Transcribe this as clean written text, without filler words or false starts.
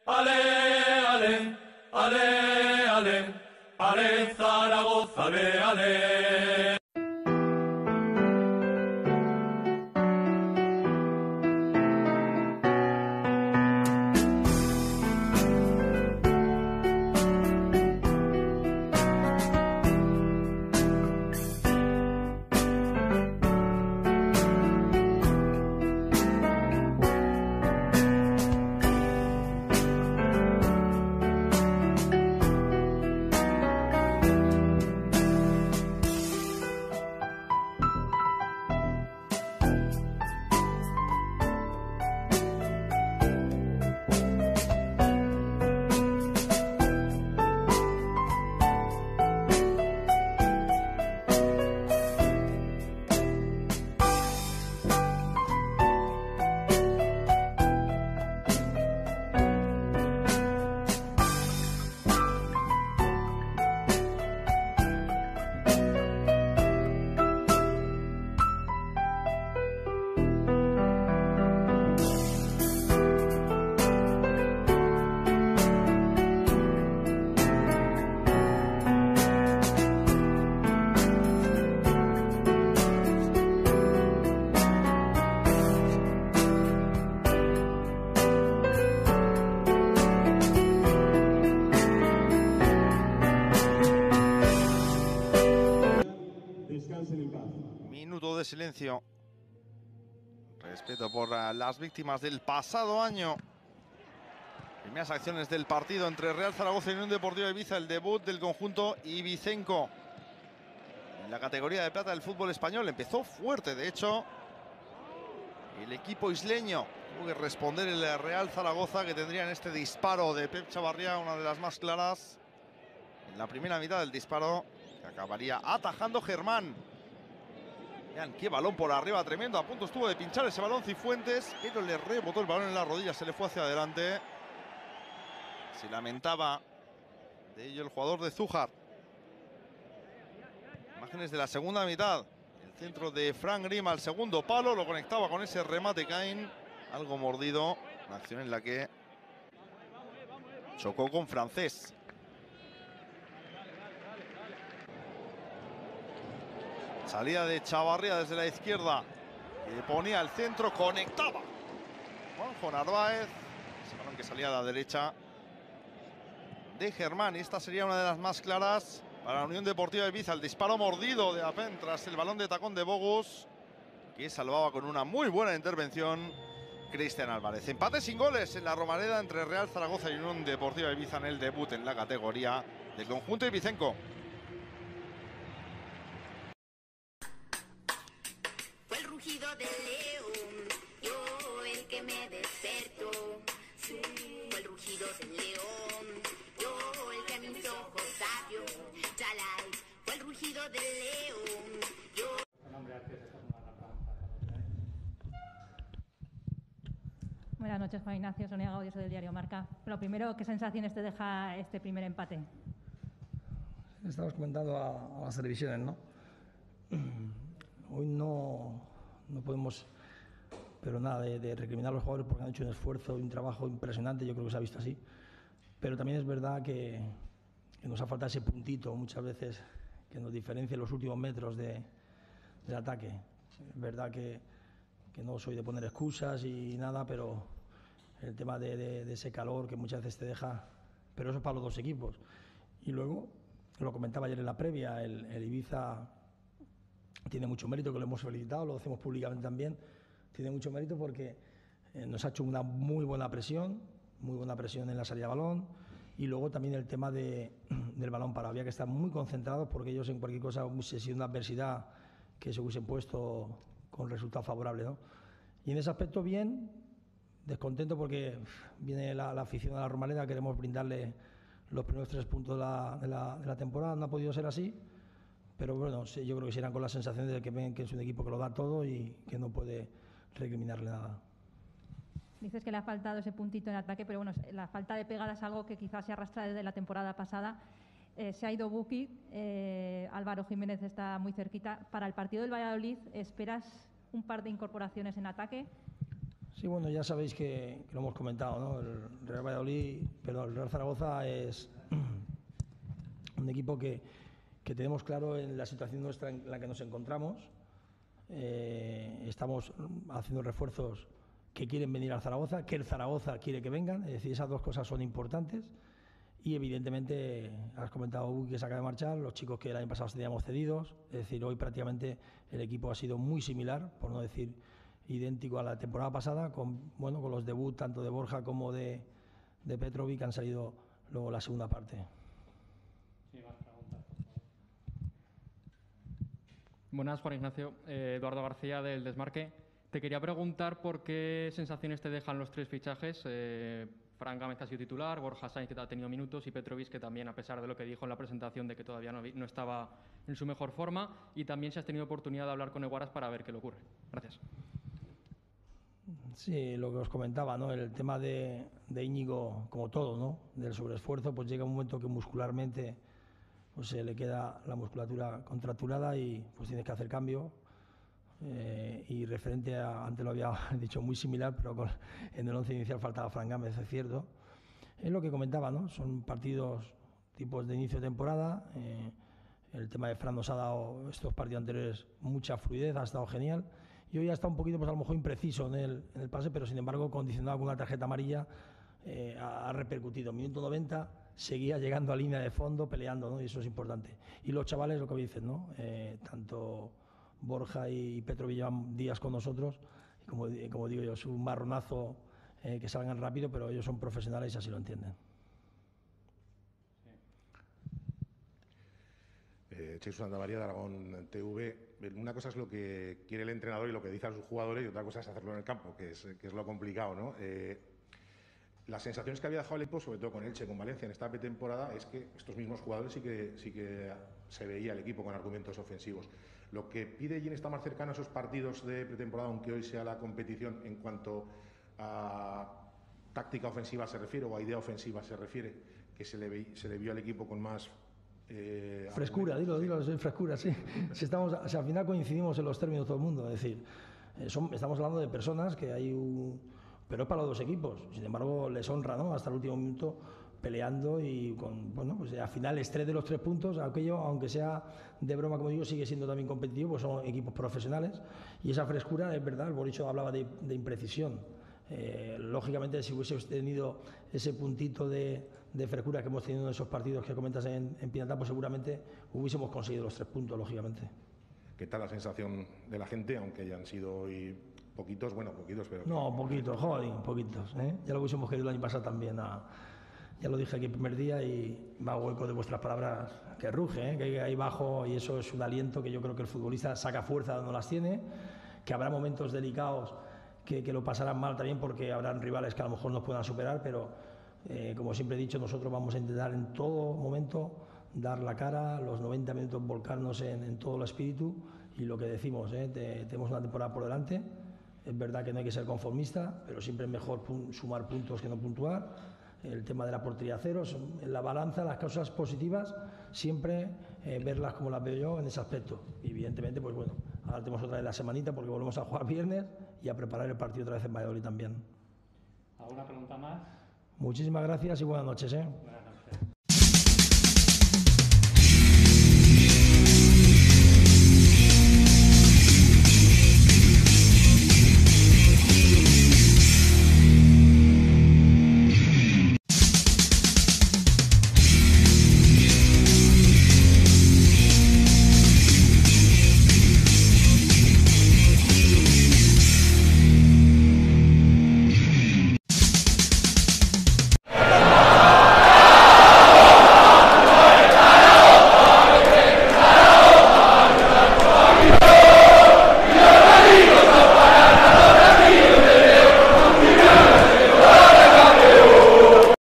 Ale, ale, ale, ale, ale, Zaragoza, ale, ale. Minuto de silencio. Respeto por las víctimas del pasado año. Primeras acciones del partido entre Real Zaragoza y Unión Deportiva Ibiza. El debut del conjunto ibicenco en la categoría de plata del fútbol español. Empezó fuerte, de hecho. El equipo isleño tuvo que responder el Real Zaragoza, que tendría en este disparo de Pep Chavarría una de las más claras. En la primera mitad del disparo que acabaría atajando Germán. Vean qué balón por arriba, tremendo. A punto estuvo de pinchar ese balón Cifuentes, pero le rebotó el balón en la rodilla, se le fue hacia adelante. Se lamentaba de ello el jugador de Zújar. Imágenes de la segunda mitad. El centro de Fran Grima al segundo palo, lo conectaba con ese remate Caín, algo mordido. Una acción en la que chocó con Francés. Salida de Chavarría desde la izquierda, que ponía el centro, conectaba Juanjo Narváez. Ese balón que salía a la derecha de Germán, y esta sería una de las más claras para la Unión Deportiva Ibiza. El disparo mordido de Apen tras el balón de tacón de Bogus, que salvaba con una muy buena intervención Cristian Álvarez. Empate sin goles en la Romareda entre Real Zaragoza y Unión Deportiva Ibiza en el debut en la categoría del conjunto ibicenco. Del león, yo el que me despertó, fue el rugido del león, yo el que a mis ojos abrió, Chalay, fue el rugido del león, yo... Buenas noches, Juan Ignacio, Sonia Gaudio, soy del diario Marca. Lo primero, ¿qué sensaciones te deja este primer empate? Estamos comentando a las televisiones, ¿no? Hoy no podemos, pero nada, de recriminar a los jugadores porque han hecho un esfuerzo y un trabajo impresionante. Yo creo que se ha visto así. Pero también es verdad que nos ha faltado ese puntito muchas veces que nos diferencia en los últimos metros del ataque. Es verdad que no soy de poner excusas y nada, pero el tema de ese calor que muchas veces te deja, pero eso es para los dos equipos. Y luego, lo comentaba ayer en la previa, el Ibiza tiene mucho mérito, que lo hemos felicitado, lo hacemos públicamente también. Tiene mucho mérito porque nos ha hecho una muy buena presión en la salida de balón, y luego también el tema del balón parado. Había que estar muy concentrados porque ellos en cualquier cosa hubiese sido una adversidad que se hubiesen puesto con resultado favorable, ¿no? Y en ese aspecto bien, descontento porque viene la afición a la Romareda, queremos brindarle los primeros 3 puntos de la temporada. No ha podido ser así. Pero bueno, sí, yo creo que se irán con la sensación de que ven que es un equipo que lo da todo y que no puede recriminarle nada. Dices que le ha faltado ese puntito en ataque, pero bueno, la falta de pegada es algo que quizás se arrastra desde la temporada pasada. Se ha ido Buki, Álvaro Jiménez está muy cerquita. Para el partido del Valladolid, ¿esperas un par de incorporaciones en ataque? Sí, bueno, ya sabéis que lo hemos comentado, ¿no? El Real Zaragoza es un equipo que tenemos claro en la situación nuestra en la que nos encontramos. Estamos haciendo refuerzos que quieren venir al Zaragoza, que el Zaragoza quiere que vengan, es decir, esas dos cosas son importantes. Y evidentemente, has comentado que se acaba de marchar, los chicos que el año pasado teníamos cedidos, es decir, hoy prácticamente el equipo ha sido muy similar, por no decir idéntico a la temporada pasada, con los debuts tanto de Borja como de Petrovic, que han salido luego la segunda parte. Sí, más preguntas, por favor. Buenas, Juan Ignacio. Eduardo García, del Desmarque. Te quería preguntar por qué sensaciones te dejan los 3 fichajes. Fran Gámez ha sido titular, Borja Sainz que ha tenido minutos y Petrovic que también, a pesar de lo que dijo en la presentación de que todavía no estaba en su mejor forma, y también si has tenido oportunidad de hablar con Eguaras para ver qué le ocurre. Gracias. Sí, lo que os comentaba, ¿no? El tema de Íñigo, como todo, ¿no? Del sobreesfuerzo, pues llega un momento que muscularmente pues se le queda la musculatura contracturada y pues tienes que hacer cambio. Y referente a, antes lo había dicho muy similar, pero en el 11 inicial faltaba Fran Gámez, es cierto. Es lo que comentaba, ¿no? Son partidos tipos de inicio de temporada. El tema de Fran nos ha dado estos partidos anteriores mucha fluidez, ha estado genial. Y hoy ha estado un poquito, pues a lo mejor impreciso en el pase, pero sin embargo condicionado con una tarjeta amarilla, ha repercutido. Minuto 90 seguía llegando a línea de fondo, peleando, ¿no? Y eso es importante. Y los chavales, lo que dicen, ¿no? Tanto Borja y Petrovic llevan días con nosotros, y como digo yo, es un marronazo que salgan rápido, pero ellos son profesionales y así lo entienden. Chechu Santamaría, de Aragón TV. Una cosa es lo que quiere el entrenador y lo que dicen sus jugadores, y otra cosa es hacerlo en el campo, que es lo complicado, ¿no? Las sensaciones que había dejado el equipo, sobre todo con Elche, con Valencia en esta pretemporada, es que estos mismos jugadores sí que se veía el equipo con argumentos ofensivos. Lo que pide Gin está más cercano a esos partidos de pretemporada, aunque hoy sea la competición, en cuanto a táctica ofensiva se refiere, o a idea ofensiva se refiere, que se le vio al equipo con más frescura, dilo, frescura, sí. Al final coincidimos en los términos todo el mundo, es decir, estamos hablando de personas que pero es para los dos equipos, sin embargo les honra, ¿no? Hasta el último minuto peleando y pues al final el estrés de los 3 puntos, aquello, aunque sea de broma, como digo, sigue siendo también competitivo, pues son equipos profesionales y esa frescura, es verdad, el Boricho hablaba de imprecisión. Lógicamente, si hubiese tenido ese puntito de frescura que hemos tenido en esos partidos que comentas en Pinatá, pues seguramente hubiésemos conseguido los 3 puntos, lógicamente. ¿Qué tal la sensación de la gente, aunque hayan sido hoy poquitos, pero... No, poquitos, joder, poquitos, ¿eh? Ya lo hubiésemos querido el año pasado también. Ya lo dije aquí el primer día y me hago eco de vuestras palabras, que ruge, ¿eh? Que hay ahí bajo, y eso es un aliento que yo creo que el futbolista saca fuerza donde las tiene, que habrá momentos delicados que lo pasarán mal también porque habrán rivales que a lo mejor nos puedan superar, pero como siempre he dicho, nosotros vamos a intentar en todo momento dar la cara, los 90 minutos volcarnos en todo el espíritu y lo que decimos, tenemos una temporada por delante. Es verdad que no hay que ser conformista, pero siempre es mejor sumar puntos que no puntuar. El tema de la portería cero, en la balanza, las causas positivas, siempre verlas como las veo yo en ese aspecto. Y evidentemente, pues bueno, ahora tenemos otra vez la semanita porque volvemos a jugar viernes y a preparar el partido otra vez en Valladolid también. ¿Alguna pregunta más? Muchísimas gracias y buenas noches. Buenas noches.